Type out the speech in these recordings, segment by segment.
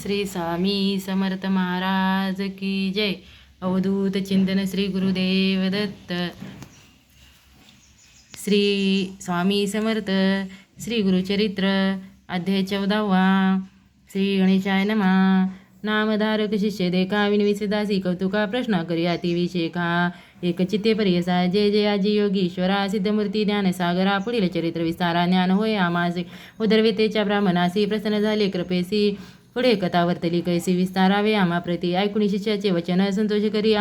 श्री स्वामी समर्थ महाराज की जय. अवधूत चिंतन श्री गुरुदेव दत्त. श्री स्वामी समर्थ श्री गुरुचरित्र अध्याय 14. श्री गणेशाय नमः. नामधारक शिष्य देखा विनविसे दासी कौतुका प्रश्न करी अति विशेखा एक चित्ते परियसा जय जय आजी योगीश्वरा सिद्धमूर्ती ज्ञान सागरा. पुढील चरित्र विस्तारा ज्ञान होय आमासी उदरवेतेच्या ब्राह्मणासी प्रसन्न झाले कृपेसी. पुढे कथा वर्तली कैसी विस्तारावे आमाप्रती. ऐकून शिष्याचे वचन संतोष करी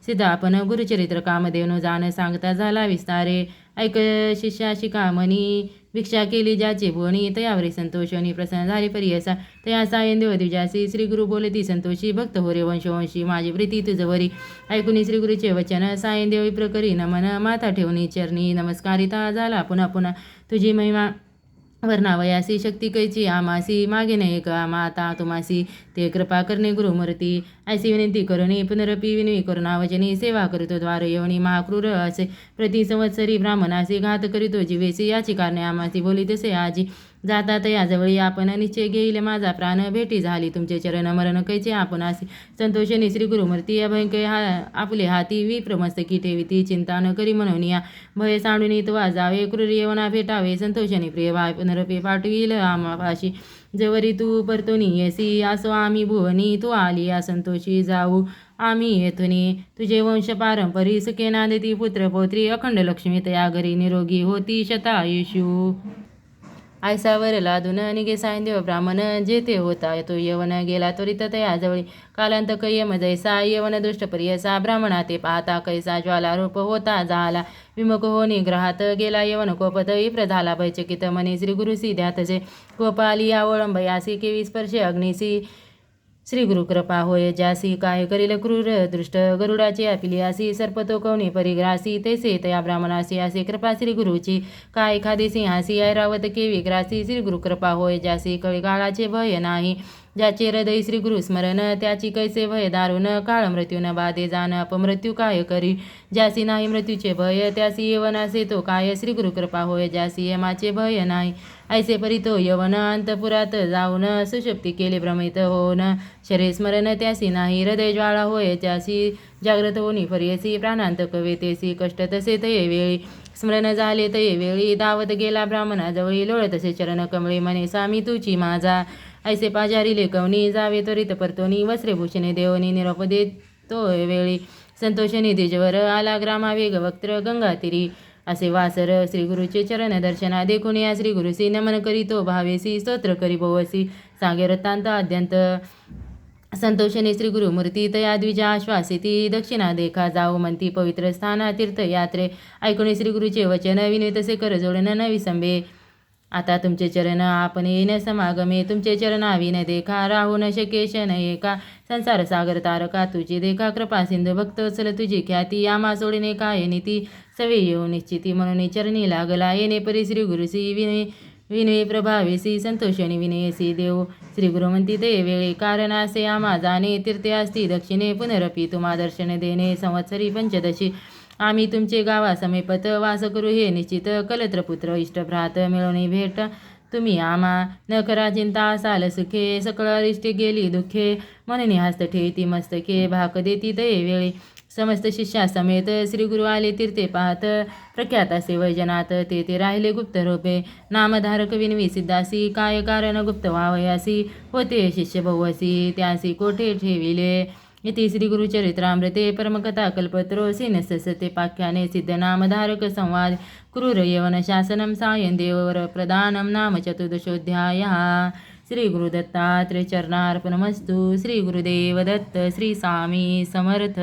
सिद्धा आपण गुरुचरित्र कामदेवनो जाण सांगता झाला विस्तारे. ऐक शिष्या शिकामणी भिक्षा केली ज्याचे भुवनी तयावरी संतोषणी प्रसन्न झाले परियसा तया सायन देव द्विजासी. श्री गुरु बोलती संतोषी भक्त होरे वंशवंशी माझी प्रीती तुझवरी. ऐकून श्री गुरुचे वचन सायन देव विप्रकरी नमन माता ठेवणी चरणी नमस्कारिता झाला पुन्हा पुन्हा तुझी महिमा वर्णावयासी शक्ती कैची आमासी मागे नाही का माता तुमासी ते कृपा करणे गुरुमूर्ती. ऐसी विनंती करुणी पुनरपी विनवी करुणावचनी सेवा करीतो द्वार येवणी महाक्रूर असे प्रति संवत्सरी ब्राह्मणासी घात करीतो जीवेसी याची कारणे आमासी बोली तसे आजी. जातात याजवळी आपण निश्चय घेईल माझा प्राण भेटी झाली तुमचे चरण मरण कैचे आपणासी. संतोषणी श्री गुरुमूर्ती अभयंकर आपले हाती विप्रमस्तकी ठेविती चिंता न करी म्हणून या भय सांडून तो जावे क्रूर येवना भेटावे. संतोषणी प्रिय भाय पुनरपे पाठवील आमापाशी जवरी तू परतोनी येसी असो आम्ही भुवनी तू आली या संतोषी जाऊ आम्ही येथुनी. तुझे वंश पारंपरी सुखे नांदती पुत्र पौत्री अखंड लक्ष्मी तया घरी निरोगी होती शतायुषू. आयसावर लादून निघे सायंदेव ब्राह्मण जेथे होता तो यवन गेला त्वरित तयाजवळी. कालांत कैयम जैसा यवन दृष्ट परियसा ब्राह्मणा ते पाहता कैसा ज्वालारूप होता झाला विमुख हो निग्रहात गेला यवन कोपत विप्र झाला भयचकित मनी. श्री गुरुसी ध्यातचे कोप आली या ओळंबयासी केवी स्पर्शे अग्निसी. श्री गुरु कृपा होय ज्यासी काय करील क्रूर दृष्ट गरुडाची आपिलियासी सर्पतो कवनी परिग्रासी तैसे तया ब्राह्मणासी असे कृपा श्री गुरुची. काय एखादी सिंहासी ऐरावत केवी ग्रासी. श्री गुरु कृपा होय ज्यासी कळीकाळाचे भय नाही ज्याचे हृदय श्री गुरु स्मरण त्याची कैसे भय दारुण काळ मृत्यून बाधे जाण अपमृत्यू काय करी. ज्यासी नाही मृत्यूचे भय त्यासी यवनासे तो काय. श्री गुरु कृपा होय ज्यासी यमाचे भय नाही ऐसे परितो यवन अंतपुरात जाऊन सुषुप्ती केले भ्रमित होऊन शरीर स्मरण त्यासी नाही. हृदय ज्वाळा होय त्यासी जागृत होनी फरियसी प्राणांतक वेतेसी कष्ट तसे तये वेळी स्मरण झाले तये वेळी. धावत गेला ब्राह्मणाजवळी लोळ तसे चरण कमळे म्हणे स्वामी तुची माझा. ऐसे पाजारी लेखवणी जावे त्वरित परतोनी वस्त्रे भूषणे देवनी निरोप देतो वेळी. संतोषनी द्विजवर आला ग्रामावेग वक्त्र गंगातीरी असे वासर. श्री गुरुचे चरण दर्शना देखून या श्री गुरुसी नमन करीतो भावेसी स्तोत्र करी भोवसी सांगे वृत्तांत आद्यंत. संतोषने श्री गुरुमूर्ती तया द्विजा आश्वासिती दक्षिणा देखा जाऊ म्हणती पवित्र स्थाना तीर्थयात्रे. ऐकून श्री गुरुचे वचन विनितसे कर जोडन न विसंबे. आता तुमचे चरण आपण येन समागमे तुमचे चरणावी न देखा राहू न शकेश न एका. संसार सागर तारका तुझी देखा कृपा सिंधू भक्त चल तुझी ख्याती आम्हा सोडणे काय नीती सवे येऊ निश्चिती. म्हणून चरणी लागला येणे परी श्री गुरुसी विनय प्रभावेसी संतोषणी विनयसी देव. श्री गुरु म्हणती ते वेळे कारण असे आम्हा जाणे तीर्थे असती दक्षिणे पुनरपी तुम्हा दर्शन देणे संवत्सरी पंचदशी. आम्ही तुमचे गावा समीपत वास करू हे निश्चित. कलत्रपुत्र इष्टभ्रात मिळवणी भेट तुम्ही आम्हा न करा चिंता असाल सुखे सकळ अरिष्टे गेली दुःखे. म्हणून हस्त ठेविती मस्तके भाक देती दये वेळी. समस्त शिष्या समेत श्री गुरु आले तीर्थे पाहत प्रख्यात असे वैजनाथ ते राहिले गुप्त रूपे. नामधारक विनवी सिद्धासी काय कारण गुप्त व्हावयासी होते शिष्य बहुवसी त्यासी कोठे ठेविले. इति श्री गुरुचरित्रामृते परमकथा कल्पत्रो सीनसते पाख्याने सिद्ध नामधारक संवाद क्रूर यवन शासनम सायन देववर प्रदानम नाम चतुर्दशोऽध्यायः. श्री गुरुदत्तात्रेय चरणार्पणमस्तु. श्री गुरुदेव दत्त. श्री स्वामी समर्थ.